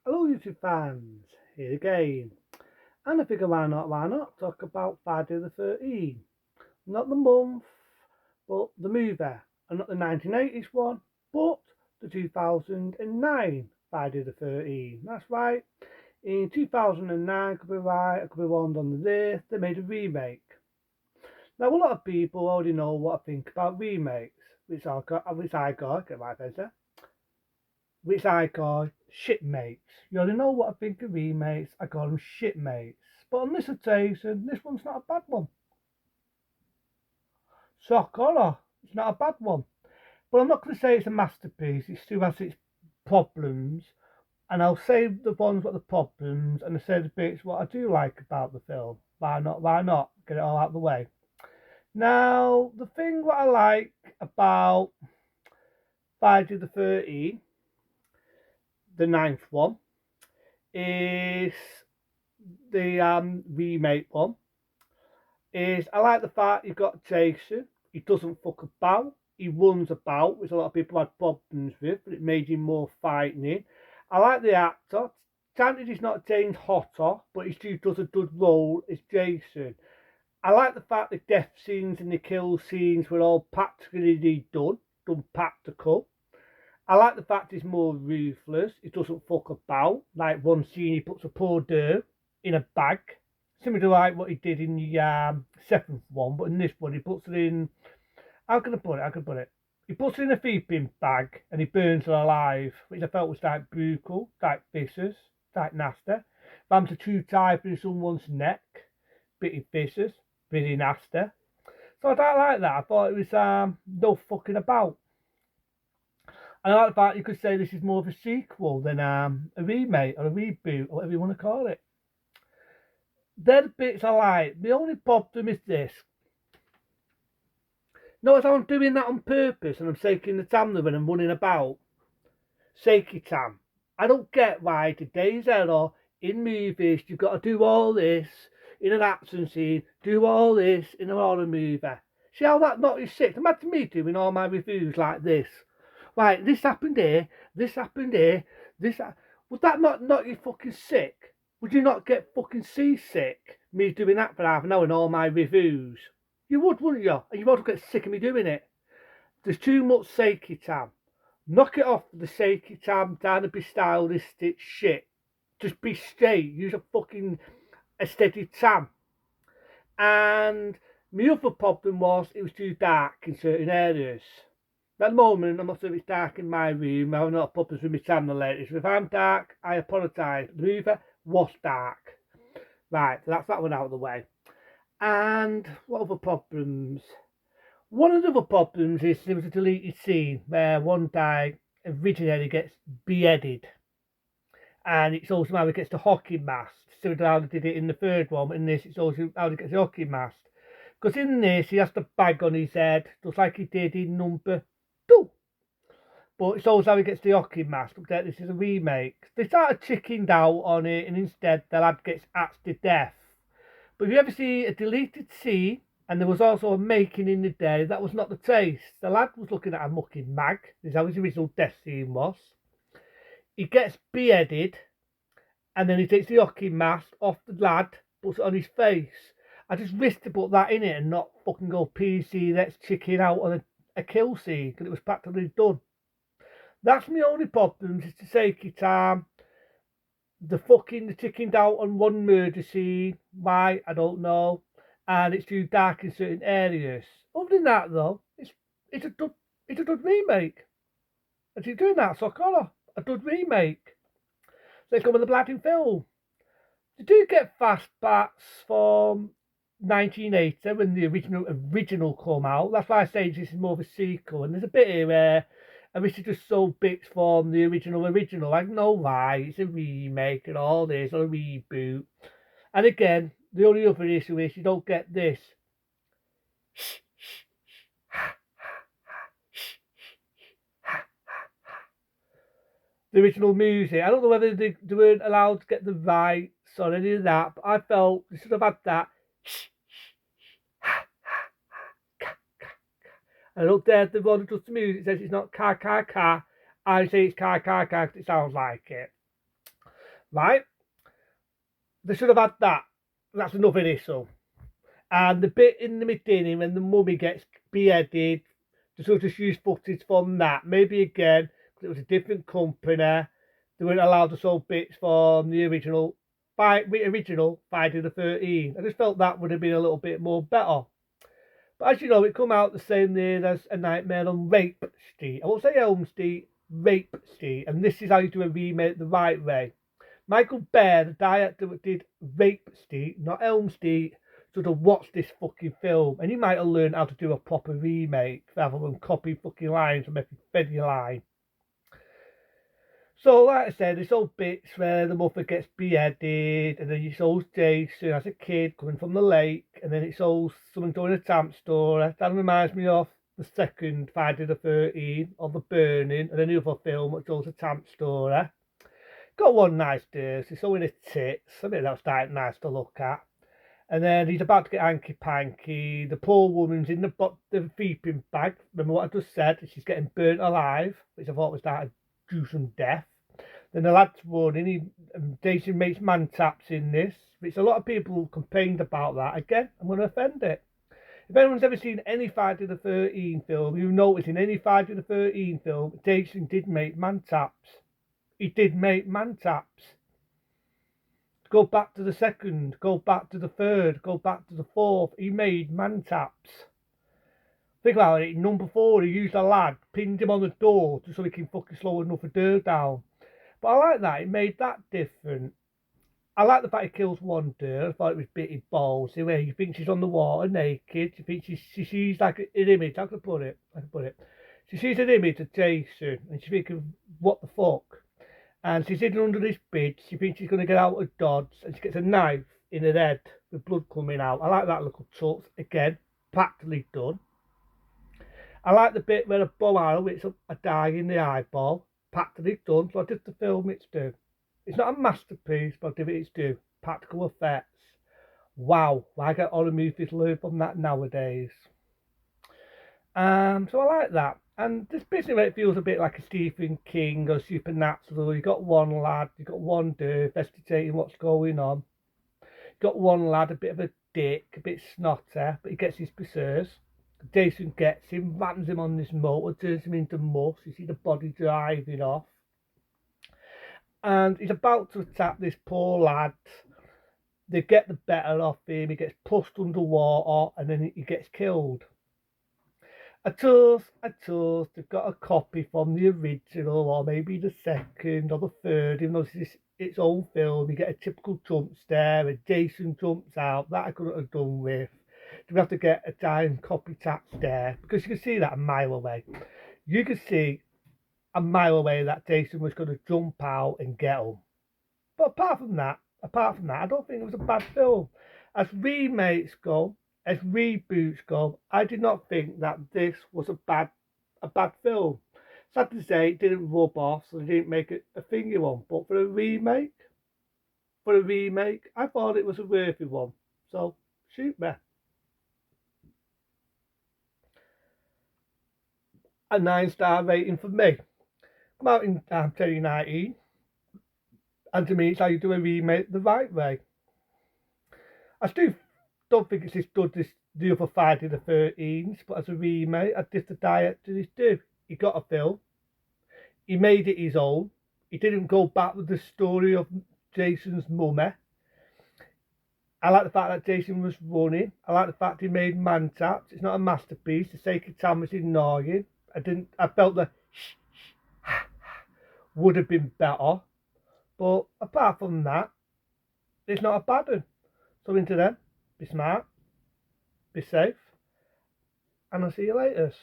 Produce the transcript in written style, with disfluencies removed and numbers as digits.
Hello YouTube fans, here again. And I figure why not talk about Friday the 13th. Not the month, but the movie. And not the 1980s one, but the 2009 Friday the 13th. That's right. In 2009, could be right, I could be wrong on this, they made a remake. Now a lot of people already know what I think about remakes, which I got, get my face which I call shipmates. You already know what I think of remakes, I call them shipmates. But on this occasion, this one's not a bad one. Shock horror, it's not a bad one. But I'm not going to say it's a masterpiece, it still has its problems. And I'll say the ones what the problems and I'll say the bits what I do like about the film. Why not? Why not? Get it all out of the way. Now, the thing what I like about Friday the 13th, the ninth one, is the remake one is I like the fact you've got Jason. He doesn't fuck about. He runs about, which a lot of people had problems with, but it made him more frightening. I like the actor. Granted, he's not James Hotter, but he still does a good role as Jason. I like the fact the death scenes and the kill scenes were all practically done practical. I like the fact he's more ruthless. He doesn't fuck about. Like one scene, he puts a poor dirt in a bag, similar to like what he did in the seventh one. But in this one, he puts it in. How can I put it? How can I put it? He puts it in a feeding bag and he burns her alive, which I felt was like brutal, like vicious, like nasty. Bams a true type in someone's neck, bitty vicious, pretty nasty. So I don't like that. I thought it was no fucking about. And I like the fact you could say this is more of a sequel than a remake or a reboot or whatever you want to call it. They're the bits I like. The only problem is this. Notice how I'm doing that on purpose and I'm shaking the tamler when I'm running about. Shaky tam. I don't get why today's era in movies you've got to do all this in an action scene, do all this in a horror movie. See how that knocks you sick? Imagine me doing all my reviews like this. Right, this happened here, this happened here, would that not knock you fucking sick? Would you not get fucking seasick me doing that for half an hour in all my reviews? You would, wouldn't you? And you would get sick of me doing it. There's too much shaky tam. Knock it off the shaky tam, down and be stylistic shit. Just be straight. Use a steady tam. And my other problem was it was too dark in certain areas. At the moment, I'm not sure if it's dark in my room. I'm not problems with my channel lately. So if I'm dark, I apologise. The movie was dark. Right, so that's that one out of the way. And what other problems? One of the other problems is there was a deleted scene where one guy originally gets beheaded. And it's also how he gets the hockey mask. Similar to how they did it in the third one, but in this it's also how he gets the hockey mask. Because in this he has the bag on his head, just like he did in number 2. But it's always how he gets the hockey mask. But this is a remake. They started chickened out on it, and instead the lad gets axed to death. But if you ever see a deleted scene, and there was also a making in the day, that was not the taste. The lad was looking at a mucking mag. This is how his original death scene was. He gets beheaded, and then he takes the hockey mask off the lad, puts it on his face. I just wish to put that in it and not fucking go PC, let's chicken out on a kill scene, because it was practically done. That's my only problem, is to sake time. The ticking out on one murder scene. Why? I don't know. And it's too dark in certain areas. Other than that though, it's a good remake. And she's doing that, so Connor. A good remake. They come with a bloody film. They do get fast bats from 1980 when the original come out. That's why I say this is more of a sequel. And there's a bit here where I wish they just sold bits from the original. Like, no lie, it's a remake and all this, or a reboot. And again, the only other issue is you don't get this. The original music. I don't know whether they weren't allowed to get the rights or any of that, but I felt they should have had that. And up there, the one who does the music says it's not car. I say it's car because it sounds like it. right? They should have had that. That's another issue. And the bit in the beginning when the mummy gets beheaded, they should just use footage from that. Maybe again, because it was a different company, they weren't allowed to show bits from the original Friday the 13th. I just felt that would have been a little bit more better. But as you know, it come out the same year as A Nightmare on Rape Street. I won't say Elm Street, Rape Street. And this is how you do a remake the right way. Michael Bear, the director that did Rape Street, not Elm Street, should have watched this fucking film and he might have learned how to do a proper remake rather than copy fucking lines from every Freddy line. So, like I said, there's all bits where the mother gets beheaded, and then it shows Jason as a kid coming from the lake, and then it shows someone doing a tamp store. That reminds me of the second Friday the 13th, of the burning, and another film that shows a tamp store. Got one nice dress, it's showing his tits. I mean, that's quite nice to look at. And then he's about to get hanky panky. The poor woman's in the sleeping bag. Remember what I just said? She's getting burnt alive, which I thought was that a gruesome death. Then the lad's running. Jason makes man taps in this, which a lot of people complained about that. Again, I'm going to offend it. If anyone's ever seen any Friday the 13th film, you notice in any Friday the 13th film, Jason did make man taps. He did make man taps. Go back to the second, go back to the third, go back to the fourth. He made man taps. Think about it, number 4, he used a lad, pinned him on the door just so he can fucking slow enough of dirt down. But I like that, it made that different. I like the fact he kills one girl. I thought it was bitty balls. The way he thinks she's on the water naked. She thinks she sees like an image. I can put it. She sees an image of Jason and she thinks, what the fuck? And she's hidden under this bridge. She thinks she's going to get out of Dodge, and she gets a knife in her head with blood coming out. I like that little touch. Again, practically done. I like the bit where a bow arrow hits a dye in the eyeball. Practically done. So I did the film it's due. It's not a masterpiece, but I give it its due. Practical effects. Wow, I get horror movies learn from that nowadays. So I like that. And this basically where it feels a bit like a Stephen King or Supernatural. You got one lad, you got one dude investigating what's going on. You got one lad, a bit of a dick, a bit snotty, but he gets his pursuers. Jason gets him, rattles him on this motor, turns him into mush. You see the body driving off. And he's about to attack this poor lad. They get the better of him, he gets pushed underwater, and then he gets killed. I chose, they've got a copy from the original, or maybe the second, or the third, even though it's its own film. You get a typical jump scare, and Jason jumps out. That I couldn't have done with. Do we have to get a giant copycat scare? Because you can see that a mile away. You can see a mile away that Jason was going to jump out and get him. But apart from that, I don't think it was a bad film. As remakes go, as reboots go, I did not think that this was a bad film. Sad to say, it didn't rub off, so they didn't make it a thingy one. But for a remake, I thought it was a worthy one. So shoot me. A 9-star rating for me. Come out in 2019, and to me, it's how you do a remake the right way. I still don't think it's as good as the other Friday the 13th, but as a remake, I did the director is do. He got a film, he made it his own, he didn't go back with the story of Jason's mummy. I like the fact that Jason was running. I like the fact he made man taps. It's not a masterpiece. The sacred time was annoying. I felt the would have been better. But apart from that, it's not a bad one. So into them, be smart, be safe, and I'll see you later.